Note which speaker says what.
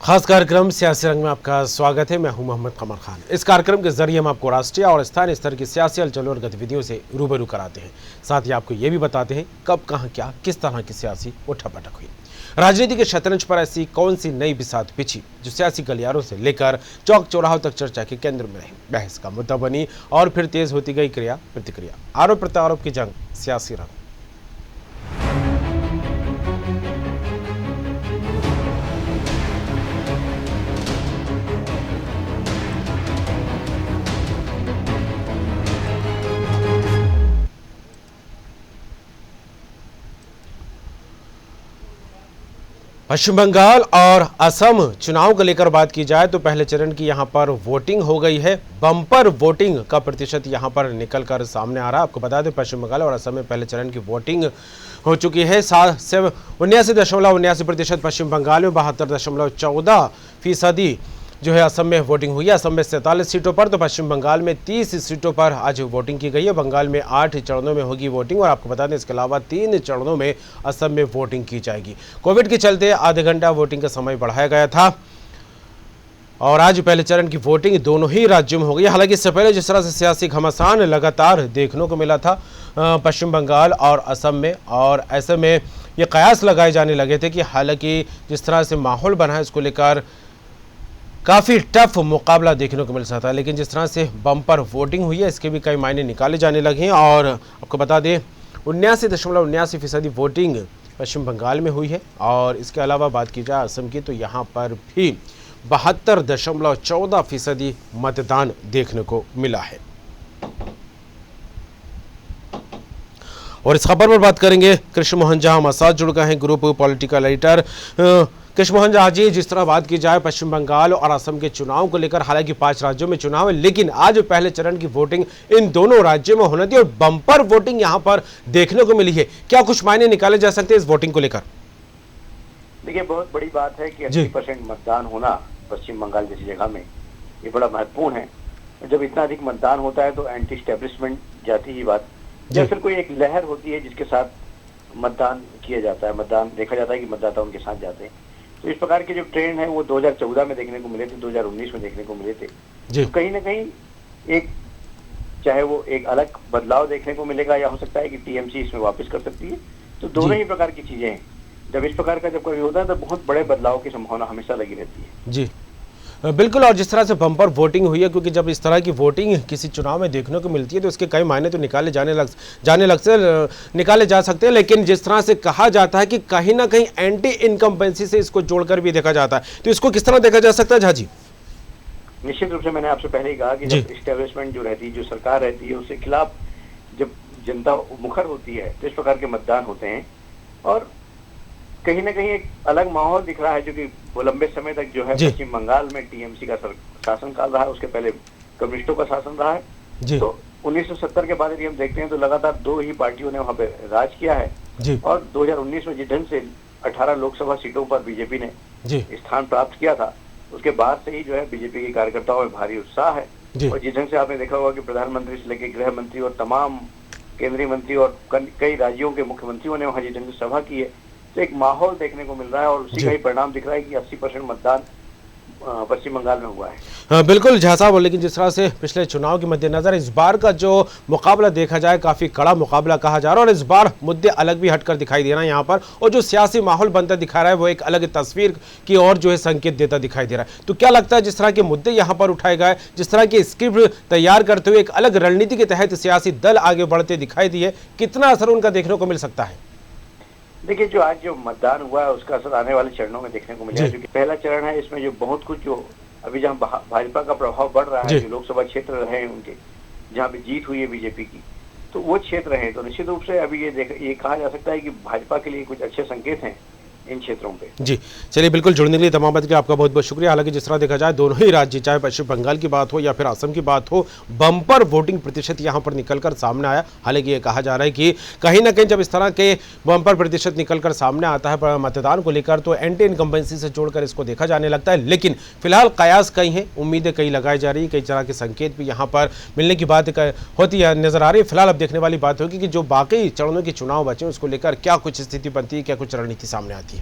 Speaker 1: खास कार्यक्रम सियासी रंग में आपका स्वागत है। मैं हूं मोहम्मद कमर खान। इस कार्यक्रम के जरिए हम आपको राष्ट्रीय और स्थानीय स्तर की सियासी हलचलों और गतिविधियों से रूबरू कराते हैं। साथ ही आपको ये भी बताते हैं कब कहां क्या किस तरह की सियासी उठापटक हुई। राजनीति के शतरंज पर ऐसी कौन सी नई बिसात बिछी जो सियासी गलियारों से लेकर चौक चौराहों तक चर्चा के केंद्र में रही, बहस का मुद्दा बनी और फिर तेज होती गई क्रिया प्रतिक्रिया, आरोप प्रत्यारोप की जंग, सियासी रंग। पश्चिम बंगाल और असम चुनाव को लेकर बात की जाए तो पहले चरण की यहां पर वोटिंग हो गई है। बम्पर वोटिंग का प्रतिशत यहां पर निकलकर सामने आ रहा है। आपको बता दें पश्चिम बंगाल और असम में पहले चरण की वोटिंग हो चुकी है। 79.79% पश्चिम बंगाल में, 72.14% जो है असम में वोटिंग हुई है। असम में 47 सीटों पर तो पश्चिम बंगाल में 30 सीटों पर आज वोटिंग की गई है। बंगाल में 8 चरणों में होगी वोटिंग और आपको बता दें इसके अलावा 3 चरणों में असम में वोटिंग की जाएगी। कोविड के चलते आधे घंटा वोटिंग का समय बढ़ाया गया था और आज पहले चरण की वोटिंग दोनों ही राज्यों में हो गई। हालांकि इससे पहले जिस तरह से सियासी घमासान लगातार देखने को मिला था पश्चिम बंगाल और असम में, और ऐसे में ये कयास लगाए जाने लगे थे कि हालांकि जिस तरह से माहौल बना है इसको लेकर काफ़ी टफ मुकाबला देखने को मिल सकता है, लेकिन जिस तरह से बम्पर वोटिंग हुई है इसके भी कई मायने निकाले जाने लगे हैं। और आपको बता दें 79.79% वोटिंग पश्चिम बंगाल में हुई है और इसके अलावा बात की जाए असम की तो यहाँ पर भी 72.14% मतदान देखने को मिला है। और इस खबर पर बात करेंगे कृष्ण मोहन झा हमारे साथ जुड़ गए हैं, group political editor. Krishna Mohan Jha ji, जिस तरह बात की जाए पश्चिम बंगाल और असम के चुनाव को लेकर, हालांकि 5 राज्यों में चुनाव है लेकिन आज पहले चरण की वोटिंग इन दोनों राज्यों में होनी थी और बम्पर वोटिंग यहां पर देखने को मिली है। क्या कुछ मायने निकाले जा सकते हैं इस वोटिंग को लेकर?
Speaker 2: देखिए, बहुत बड़ी बात है कि 80% मतदान होना पश्चिम बंगाल जैसी जगह में ये बड़ा महत्वपूर्ण है। जब इतना अधिक मतदान होता है तो एंटी स्टैब्लिशमेंट जाती ही बात, या फिर कोई एक लहर होती है जिसके साथ मतदान किया जाता है, मतदान देखा जाता है कि मतदाता उनके साथ जाते हैं। तो इस प्रकार के जो ट्रेंड है वो 2014 में देखने को मिले थे, 2019 में देखने को मिले थे। तो कहीं ना कहीं एक चाहे वो एक अलग बदलाव देखने को मिलेगा या हो सकता है कि टीएमसी इसमें वापस कर सकती है। तो दोनों ही प्रकार की चीजें हैं। जब इस प्रकार का जब कभी होता है तो बहुत बड़े बदलाव की संभावना हमेशा लगी रहती है। जी
Speaker 1: बिल्कुल। और जिस तरह से बम्पर वोटिंग हुई है, क्योंकि जब इस तरह की वोटिंग किसी चुनाव में देखने को मिलती है तो इसके कई मायने तो निकाले जा सकते हैं, लेकिन जिस तरह से कहा जाता है कि कहीं ना कहीं एंटी इनकम्बेंसी से इसको जोड़कर भी देखा जाता है, तो इसको किस तरह देखा जा सकता है झा जी?
Speaker 2: निश्चित रूप से मैंने आपसे पहले ही कहा कि जब इस्टेब्लिशमेंट जो रहती है, जो सरकार रहती है, उसके खिलाफ जब जनता मुखर होती है तो इस प्रकार के मतदान होते हैं और कहीं ना कहीं एक अलग माहौल दिख रहा है जो कि वो लंबे समय तक जो है पश्चिम बंगाल में टीएमसी का शासनकाल रहा है, उसके पहले कम्युनिस्टों का शासन रहा है। तो 1970 के बाद यदि हम देखते हैं तो लगातार 2 ही पार्टियों ने वहाँ पे राज किया है और 2019 में जिस ढंग से 18 लोकसभा सीटों पर बीजेपी ने स्थान प्राप्त किया था, उसके बाद से ही जो है बीजेपी के कार्यकर्ताओं में भारी उत्साह है। और जिस ढंग से आपने देखा होगा कि प्रधानमंत्री से लेकर गृह मंत्री और तमाम केंद्रीय मंत्री और कई राज्यों के मुख्यमंत्रियों ने वहाँ जिस ढंग से सभा की है, तो एक माहौल देखने को मिल रहा है और उसी का ही परिणाम दिख रहा है कि 80% मतदान पश्चिम बंगाल में हुआ है।
Speaker 1: बिल्कुल झा साहब, लेकिन जिस तरह से पिछले चुनाव के मद्देनजर इस बार का जो मुकाबला देखा जाए काफी कड़ा मुकाबला कहा जा रहा है और इस बार मुद्दे अलग भी हटकर दिखाई दे रहा है यहाँ पर, और जो सियासी माहौल बनता दिखा रहा है वो एक अलग तस्वीर की ओर जो है संकेत देता दिखाई दे रहा है। तो क्या लगता है जिस तरह के मुद्दे यहाँ पर उठाए गए, जिस तरह की स्क्रिप्ट तैयार करते हुए एक अलग रणनीति के तहत सियासी दल आगे बढ़ते दिखाई दिए, कितना असर उनका देखने को मिल सकता है?
Speaker 2: देखिए, जो आज जो मतदान हुआ है उसका असर आने वाले चरणों में देखने को मिलेगा, क्योंकि पहला चरण है, इसमें जो बहुत कुछ जो अभी जहाँ भाजपा का प्रभाव बढ़ रहा है, जो लोकसभा क्षेत्र रहे हैं उनके जहाँ पे जीत हुई है बीजेपी की, तो वो क्षेत्र हैं। तो निश्चित रूप से अभी ये कहा जा सकता है कि भाजपा के लिए कुछ अच्छे संकेत हैं इन क्षेत्रों पे।
Speaker 1: जी चलिए, बिल्कुल जुड़ने के लिए तमाम बात के आपका बहुत बहुत शुक्रिया। हालांकि जिस तरह देखा जाए दोनों ही राज्य, चाहे पश्चिम बंगाल की बात हो या फिर असम की बात हो, बम्पर वोटिंग प्रतिशत यहां पर निकलकर सामने आया। हालांकि ये कहा जा रहा है कि कहीं ना कहीं जब इस तरह के बम्पर प्रतिशत निकलकर सामने आता है मतदान को लेकर तो एंटी इनकम्बेंसी से जोड़कर इसको देखा जाने लगता है, लेकिन फिलहाल कयास कई हैं, उम्मीदें कई लगाई जा रही है, कई तरह के संकेत भी यहाँ पर मिलने की बात होती है नजर आ रही है। फिलहाल अब देखने वाली बात होगी कि जो बाकी चरणों के चुनाव बचे उसको लेकर क्या कुछ स्थिति बनती है, क्या कुछ रणनीति सामने आती है।